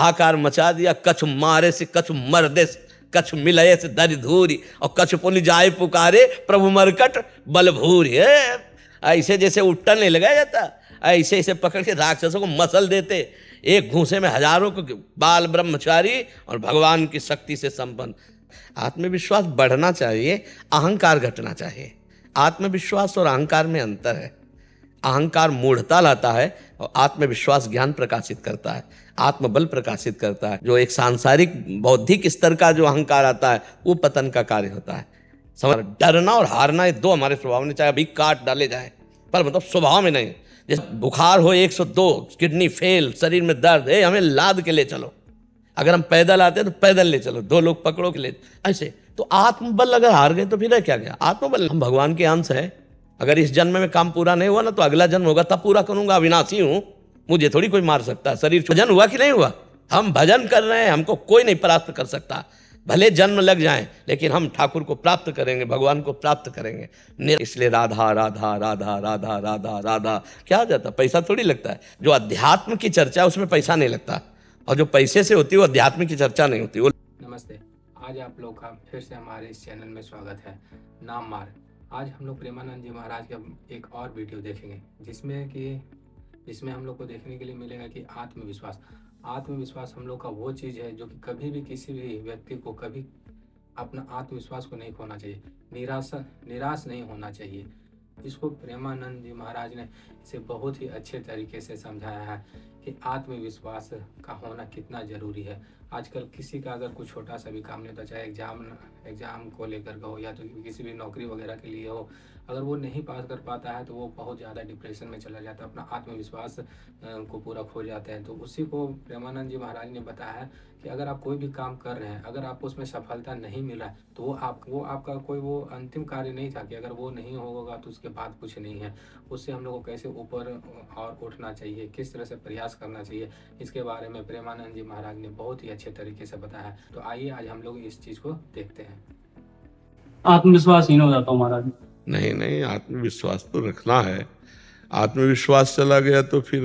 हाकार मचा दिया, कछु मारे से कछु मर्दे से, कछु मिलये से दरि धूरी, और कछु पुनि जाए पुकारे प्रभु मरकट बल भूरी। ऐसे जैसे उट्टन नहीं लगाया जाता, ऐसे ऐसे पकड़ के राक्षसों को मसल देते। एक घूंसे में हजारों को बाल ब्रह्मचारी और भगवान की शक्ति से संपन्न। आत्मविश्वास बढ़ना चाहिए, अहंकार घटना चाहिए। आत्मविश्वास और अहंकार में अंतर है। अहंकार मूढ़ता लाता है और आत्मविश्वास ज्ञान प्रकाशित करता है, आत्मबल प्रकाशित करता है। जो एक सांसारिक बौद्धिक स्तर का जो अहंकार आता है वो पतन का कार्य होता है। समझ, डरना और हारना ये दो हमारे स्वभाव में, चाहे अभी काट डाले जाए, पर मतलब स्वभाव में नहीं। जैसे बुखार हो 102, किडनी फेल, शरीर में दर्द है, हमें लाद के ले चलो। अगर हम पैदल आते हैं तो पैदल ले चलो, 2 लोग पकड़ो के ले, ऐसे। तो आत्मबल अगर हार गए तो फिर है क्या गया? आत्मबल, हम भगवान के अंश है। अगर इस जन्म में काम पूरा नहीं हुआ ना तो अगला जन्म होगा, तब पूरा करूंगा। अविनाशी हूं, मुझे थोड़ी कोई मार सकता। शरीर भजन हुआ कि नहीं हुआ? हम भजन कर रहे हैं, हमको कोई नहीं प्राप्त कर सकता। भले जन्म लग जाएं, लेकिन हम ठाकुर को प्राप्त करेंगे, भगवान को प्राप्त करेंगे। इसलिए राधा राधा राधा राधा राधा राधा क्या हो जाता? पैसा थोड़ी लगता है। जो अध्यात्म की चर्चा उसमें पैसा नहीं लगता, और जो पैसे से होती है वो अध्यात्म की चर्चा नहीं होती। नमस्ते, आज आप लोग का फिर से हमारे इस चैनल में स्वागत है। नाम मार्ग। आज हम लोग प्रेमानंद जी महाराज का एक और वीडियो देखेंगे, जिसमें हम लोग को देखने के लिए मिलेगा कि आत्मविश्वास हम लोग का वो चीज़ है जो कि कभी भी किसी भी व्यक्ति को कभी अपना आत्मविश्वास को नहीं खोना चाहिए, निराश नहीं होना चाहिए। इसको प्रेमानंद जी महाराज ने इसे बहुत ही अच्छे तरीके से समझाया है कि आत्मविश्वास का होना कितना ज़रूरी है। आजकल किसी का अगर कुछ छोटा सा भी काम नहीं होता, चाहे एग्ज़ाम को लेकर के हो या तो किसी भी नौकरी वगैरह के लिए हो, अगर वो नहीं पास कर पाता है तो वो बहुत ज़्यादा डिप्रेशन में चला जाता है, अपना आत्मविश्वास को पूरा खो जाते हैं। तो उसी को प्रेमानंद जी महाराज ने बताया है कि अगर आप कोई भी काम कर रहे हैं, अगर आपको उसमें सफलता नहीं मिला तो वो आपका कोई वो अंतिम कार्य नहीं था कि अगर वो नहीं होगा तो उसके बाद कुछ नहीं है। उससे हम लोग को कैसे ऊपर और उठना चाहिए, किस तरह से प्रयास करना चाहिए, इसके बारे में प्रेमानंद जी महाराज ने बहुत ही अच्छे तरीके से बताया है। तो आइए आज हम लोग इस चीज़ को देखते हैं। आत्मविश्वासहीन हो जाता हूँ महाराज। नहीं, आत्मविश्वास तो रखना है। आत्मविश्वास चला गया तो फिर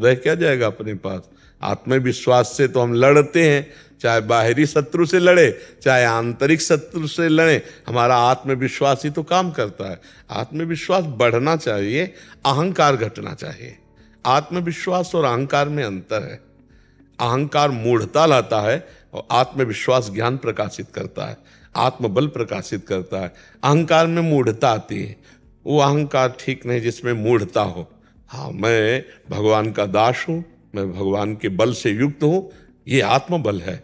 रह क्या जाएगा अपने पास? आत्मविश्वास से तो हम लड़ते हैं, चाहे बाहरी शत्रु से लड़े चाहे आंतरिक शत्रु से लड़े, हमारा आत्मविश्वास ही तो काम करता है। आत्मविश्वास बढ़ना चाहिए, अहंकार घटना चाहिए। आत्मविश्वास और अहंकार में अंतर है। अहंकार मूढ़ता लाता है और आत्मविश्वास ज्ञान प्रकाशित करता है, आत्मबल प्रकाशित करता है। अहंकार में मूढ़ता आती है, वो अहंकार ठीक नहीं जिसमें मूढ़ता हो। हाँ, मैं भगवान का दास हूँ, मैं भगवान के बल से युक्त हूँ, ये आत्मबल है।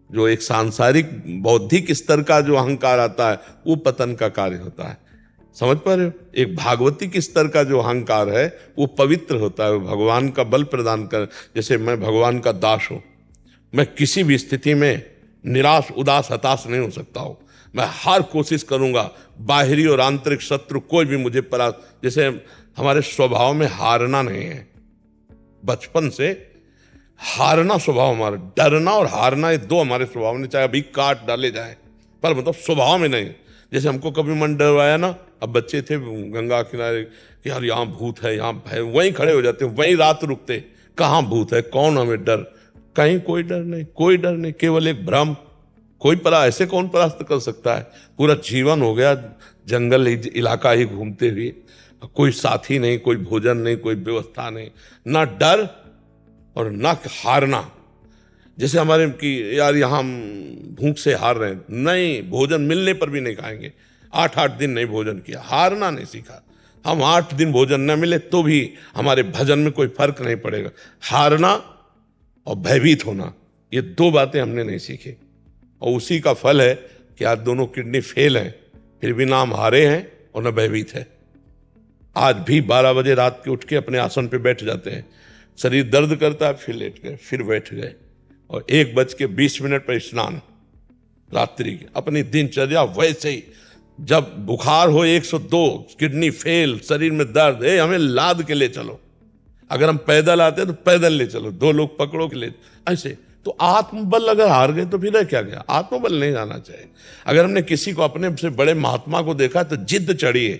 जो एक सांसारिक बौद्धिक स्तर का जो अहंकार आता है वो पतन का कार्य होता है। समझ पा रहे हो? एक भागवतिक स्तर का जो अहंकार है वो पवित्र होता है, वो भगवान का बल प्रदान कर। जैसे मैं भगवान का दास हूँ, मैं किसी भी स्थिति में निराश उदास हताश नहीं हो सकता हूँ। मैं हर कोशिश करूँगा, बाहरी और आंतरिक शत्रु कोई भी मुझे जैसे हमारे स्वभाव में हारना नहीं है। बचपन से हारना स्वभाव हमारा, डरना और हारना ये दो हमारे स्वभाव में, चाहे अभी काट डाले जाए, पर मतलब स्वभाव में नहीं। जैसे हमको कभी मन डरवाया ना, अब बच्चे थे गंगा किनारे कि यार यहाँ भूत है, यहाँ है, वहीं खड़े हो जाते, वहीं रात रुकते। कहाँ भूत है, कौन हमें डर? कहीं कोई डर नहीं, कोई डर नहीं, केवल एक भ्रम। कोई ऐसे कौन परास्त कर सकता है? पूरा जीवन हो गया जंगल इलाका ही घूमते हुए, कोई साथी नहीं, कोई भोजन नहीं, कोई व्यवस्था नहीं, ना डर और ना हारना। जैसे हमारे कि यार यहाँ भूख से हार रहे हैं, नहीं, भोजन मिलने पर भी नहीं खाएंगे। 8-8 दिन नहीं भोजन किया, हारना नहीं सीखा। हम 8 दिन भोजन न मिले तो भी हमारे भजन में कोई फर्क नहीं पड़ेगा। हारना और भयभीत होना, ये 2 बातें हमने नहीं सीखी, और उसी का फल है कि आज दोनों किडनी फेल हैं, फिर भी ना हम हारे हैं और न भयभीत है। आज भी 12 बजे रात के उठ के अपने आसन पे बैठ जाते हैं, शरीर दर्द करता है, फिर लेट गए, फिर बैठ गए, और 1:20 पर स्नान रात्रि की। अपनी दिनचर्या वैसे ही, जब बुखार हो 102, किडनी फेल, शरीर में दर्द है, हमें लाद के ले चलो। अगर हम पैदल आते हैं तो पैदल ले चलो, 2 लोग पकड़ो के ले, ऐसे। तो आत्मबल अगर हार गए तो फिर क्या गया? आत्मबल नहीं जाना चाहिए। अगर हमने किसी को, अपने से बड़े महात्मा को देखा तो जिद चढ़िए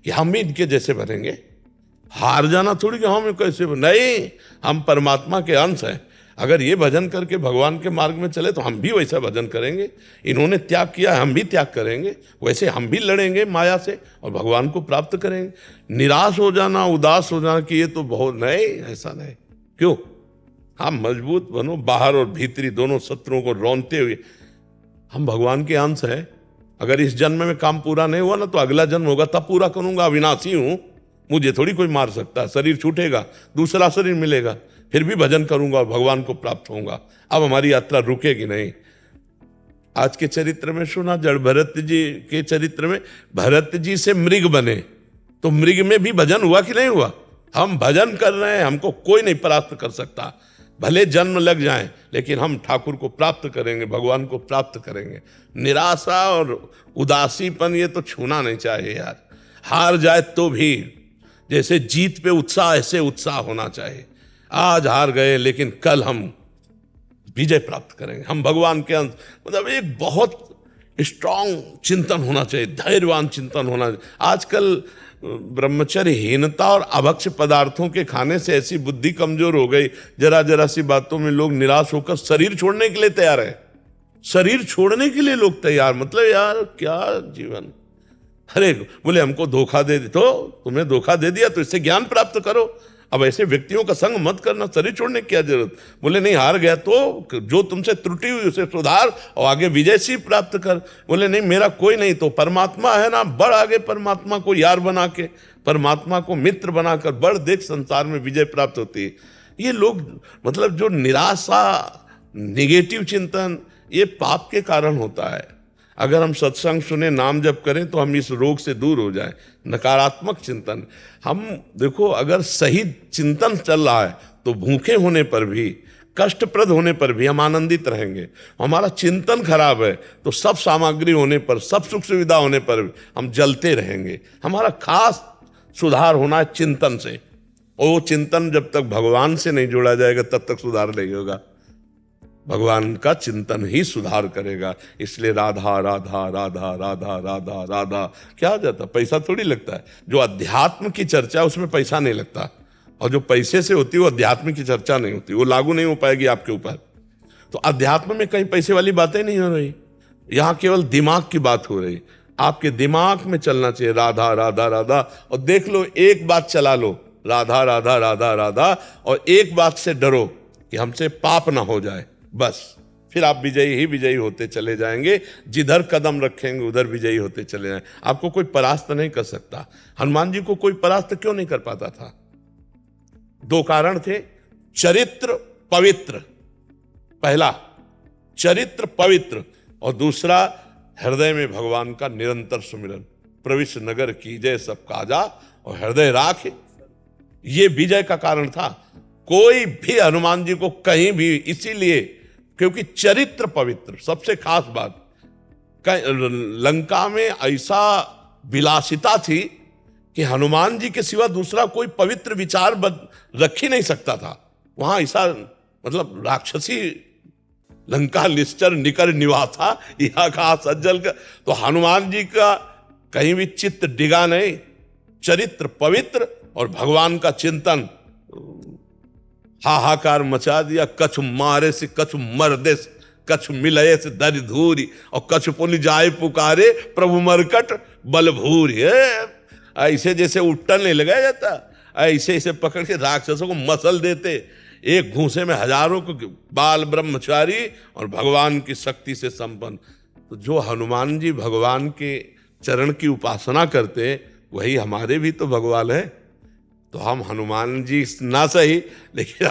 कि हम भी इनके जैसे बनेंगे। हार जाना थोड़ी कि हम कैसे नहीं, हम परमात्मा के अंश हैं। अगर ये भजन करके भगवान के मार्ग में चले तो हम भी वैसा भजन करेंगे। इन्होंने त्याग किया, हम भी त्याग करेंगे, वैसे हम भी लड़ेंगे माया से और भगवान को प्राप्त करेंगे। निराश हो जाना, उदास हो जाना कि ये तो बहुत नहीं, ऐसा नहीं। क्यों? हम मजबूत बनो, बाहर और भीतरी दोनों शत्रुओं को रौंदते हुए। हम भगवान के अंश हैं। अगर इस जन्म में काम पूरा नहीं हुआ ना तो अगला जन्म होगा, तब पूरा करूंगा। अविनाशी हूं, मुझे थोड़ी कोई मार सकता है। शरीर छूटेगा, दूसरा शरीर मिलेगा, फिर भी भजन करूंगा और भगवान को प्राप्त होऊंगा। अब हमारी यात्रा रुकेगी नहीं। आज के चरित्र में सुना, जड़ भरत जी के चरित्र में भरत जी से मृग बने, तो मृग में भी भजन हुआ कि नहीं हुआ? हम भजन कर रहे हैं, हमको कोई नहीं परास्त कर सकता। भले जन्म लग जाएं, लेकिन हम ठाकुर को प्राप्त करेंगे, भगवान को प्राप्त करेंगे। निराशा और उदासीपन ये तो छूना नहीं चाहिए यार। हार जाए तो भी जैसे जीत पे उत्साह, ऐसे उत्साह होना चाहिए। आज हार गए लेकिन कल हम विजय प्राप्त करेंगे। हम भगवान के अंश, मतलब एक बहुत स्ट्रांग चिंतन होना चाहिए, धैर्यवान चिंतन होना चाहिए। आजकल ब्रह्मचर्यहीनता और अभक्ष पदार्थों के खाने से ऐसी बुद्धि कमजोर हो गई, जरा जरा सी बातों में लोग निराश होकर शरीर छोड़ने के लिए तैयार है। शरीर छोड़ने के लिए लोग तैयार, मतलब यार क्या जीवन। अरे बोले हमको धोखा दे, तो तुम्हें धोखा दे दिया तो इससे ज्ञान प्राप्त करो। अब ऐसे व्यक्तियों का संग मत करना, शरीर छोड़ने की क्या जरूरत। बोले नहीं, हार गया तो जो तुमसे त्रुटि हुई उसे सुधार और आगे विजय सी प्राप्त कर। बोले नहीं, मेरा कोई नहीं तो परमात्मा है ना, बढ़ आगे। परमात्मा को यार बना के, परमात्मा को मित्र बनाकर बढ़, देख संसार में विजय प्राप्त होती है। ये लोग मतलब जो निराशा, निगेटिव चिंतन, ये पाप के कारण होता है। अगर हम सत्संग सुने, नाम जप करें तो हम इस रोग से दूर हो जाएं। नकारात्मक चिंतन, हम देखो अगर सही चिंतन चल रहा है तो भूखे होने पर भी, कष्टप्रद होने पर भी हम आनंदित रहेंगे। हमारा चिंतन खराब है तो सब सामग्री होने पर, सब सुख सुविधा होने पर हम जलते रहेंगे। हमारा खास सुधार होना है चिंतन से, और वो चिंतन जब तक भगवान से नहीं जोड़ा जाएगा तब तक सुधार नहीं होगा। भगवान का चिंतन ही सुधार करेगा। इसलिए राधा राधा राधा राधा राधा राधा क्या हो जाता, पैसा थोड़ी लगता है। जो अध्यात्म की चर्चा है उसमें पैसा नहीं लगता, और जो पैसे से होती है वो अध्यात्म की चर्चा नहीं होती, वो लागू नहीं हो पाएगी आपके ऊपर। तो अध्यात्म में कहीं पैसे वाली बातें नहीं हो रही, यहाँ केवल दिमाग की बात हो रही। आपके दिमाग में चलना चाहिए राधा राधा राधा, और देख लो एक बात चला लो, राधा राधा राधा राधा, और एक बात से डरो कि हमसे पाप ना हो जाए, बस फिर आप विजयी ही विजयी होते चले जाएंगे। जिधर कदम रखेंगे उधर विजयी होते चले जाएंगे। आपको कोई परास्त नहीं कर सकता। हनुमान जी को कोई परास्त क्यों नहीं कर पाता था? दो कारण थे, चरित्र पवित्र। पहला चरित्र पवित्र, और दूसरा हृदय में भगवान का निरंतर सुमिरन। प्रविश नगर कीजय सब काजा और हृदय राख, ये विजय का कारण था। कोई भी हनुमान जी को कहीं भी, इसीलिए क्योंकि चरित्र पवित्र सबसे खास बात। लंका में ऐसा विलासिता थी कि हनुमान जी के सिवा दूसरा कोई पवित्र विचार रख ही नहीं सकता था। वहां ऐसा मतलब राक्षसी लंका निश्चर निकर निवासा यह कहा सज्जल का, तो हनुमान जी का कहीं भी चित्त डिगा नहीं। चरित्र पवित्र और भगवान का चिंतन, हाहाकार मचा दिया। कछु मारे से कछु मरदे, कछु मिलये से दरि धूरी, और कछु पुनि जाए पुकारे प्रभु मरकट बल भूरी। ऐसे जैसे उट्टन नहीं लगाया जाता, ऐसे ऐसे पकड़ के राक्षसों को मसल देते। एक घूंसे में हजारों को बाल ब्रह्मचारी और भगवान की शक्ति से संपन्न। तो जो हनुमान जी भगवान के चरण की उपासना करते, वही हमारे भी तो भगवान है। तो हम हनुमान जी ना सही, लेकिन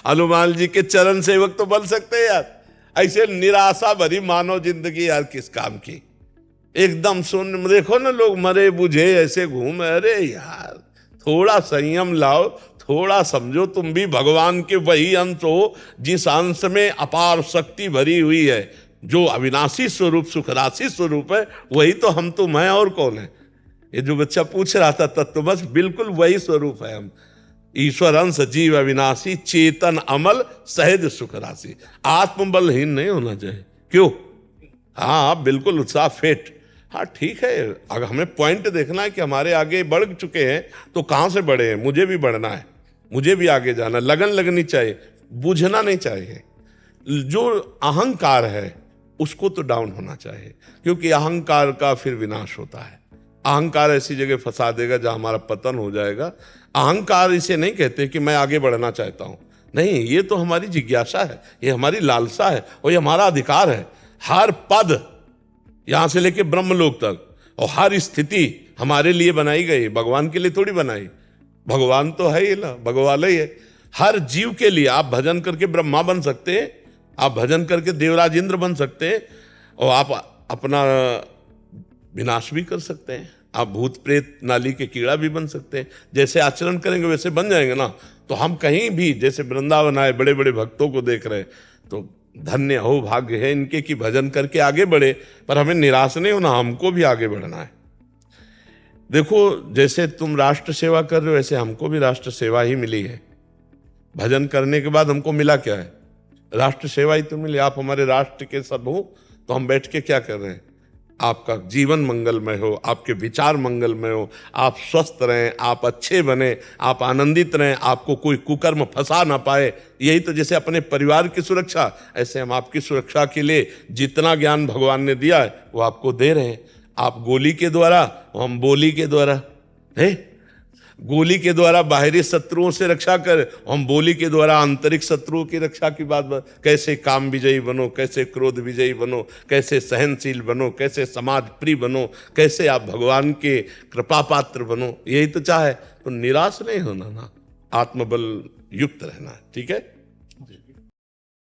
हनुमान जी के चरण सेवक तो बन सकते हैं यार। ऐसे निराशा भरी मानव जिंदगी यार किस काम की। एकदम सुन, देखो ना लोग मरे बुझे ऐसे घूम। अरे यार थोड़ा संयम लाओ, थोड़ा समझो तुम भी भगवान के वही अंश हो जिस अंश में अपार शक्ति भरी हुई है। जो अविनाशी स्वरूप, सुखराशि स्वरूप है, वही तो हम तुम हैं, और कौन है? ये जो बच्चा पूछ रहा था तत्व, बस बिल्कुल वही स्वरूप है हम। ईश्वर अंश जीव अविनाशी, चेतन अमल सहज सुख राशि। आत्मबलहीन नहीं होना चाहिए। क्यों? हाँ बिल्कुल उत्साह फेट। हाँ ठीक है, अगर हमें पॉइंट देखना है कि हमारे आगे बढ़ चुके हैं तो कहाँ से बढ़े हैं, मुझे भी बढ़ना है, मुझे भी आगे जाना, लगन लगनी चाहिए। बुझना नहीं चाहिए। जो अहंकार है उसको तो डाउन होना चाहिए, क्योंकि अहंकार का फिर विनाश होता है। अहंकार ऐसी जगह फंसा देगा जहां हमारा पतन हो जाएगा। अहंकार इसे नहीं कहते कि मैं आगे बढ़ना चाहता हूं, नहीं, ये तो हमारी जिज्ञासा है, ये हमारी लालसा है और ये हमारा अधिकार है। हर पद यहां से लेके ब्रह्मलोक तक और हर स्थिति हमारे लिए बनाई गई, भगवान के लिए थोड़ी बनाई। भगवान तो है ही ना, भगवान ही है। हर जीव के लिए आप भजन करके ब्रह्मा बन सकते हैं, आप भजन करके देवराज इंद्र बन सकते हैं, और आप अपना विनाश भी कर सकते हैं। आप भूत प्रेत नाली के कीड़ा भी बन सकते हैं। जैसे आचरण करेंगे वैसे बन जाएंगे ना। तो हम कहीं भी, जैसे वृंदावन आए, बड़े बड़े भक्तों को देख रहे, तो धन्य हो, भाग्य है इनके कि भजन करके आगे बढ़े। पर हमें निराश नहीं होना, हमको भी आगे बढ़ना है। देखो, जैसे तुम राष्ट्र सेवा कर रहे हो, वैसे हमको भी राष्ट्र सेवा ही मिली है। भजन करने के बाद हमको मिला क्या है? राष्ट्र सेवा ही तो मिली। आप हमारे राष्ट्र के सब हो, तो हम बैठ के क्या कर रहे हैं? आपका जीवन मंगलमय हो, आपके विचार मंगलमय हो, आप स्वस्थ रहें, आप अच्छे बने, आप आनंदित रहें, आपको कोई कुकर्म फंसा ना पाए। यही तो, जैसे अपने परिवार की सुरक्षा, ऐसे हम आपकी सुरक्षा के लिए जितना ज्ञान भगवान ने दिया है वो आपको दे रहे हैं। आप गोली के द्वारा, हम बोली के द्वारा है। गोली के द्वारा बाहरी शत्रुओं से रक्षा कर, हम बोली के द्वारा आंतरिक शत्रुओं की रक्षा की बात। कैसे काम विजयी बनो, कैसे क्रोध विजयी बनो, कैसे सहनशील बनो, कैसे समाज प्रिय बनो, कैसे आप भगवान के कृपा पात्र बनो। यही तो चाहे। तो निराश नहीं होना ना, आत्मबल युक्त रहना है। ठीक है।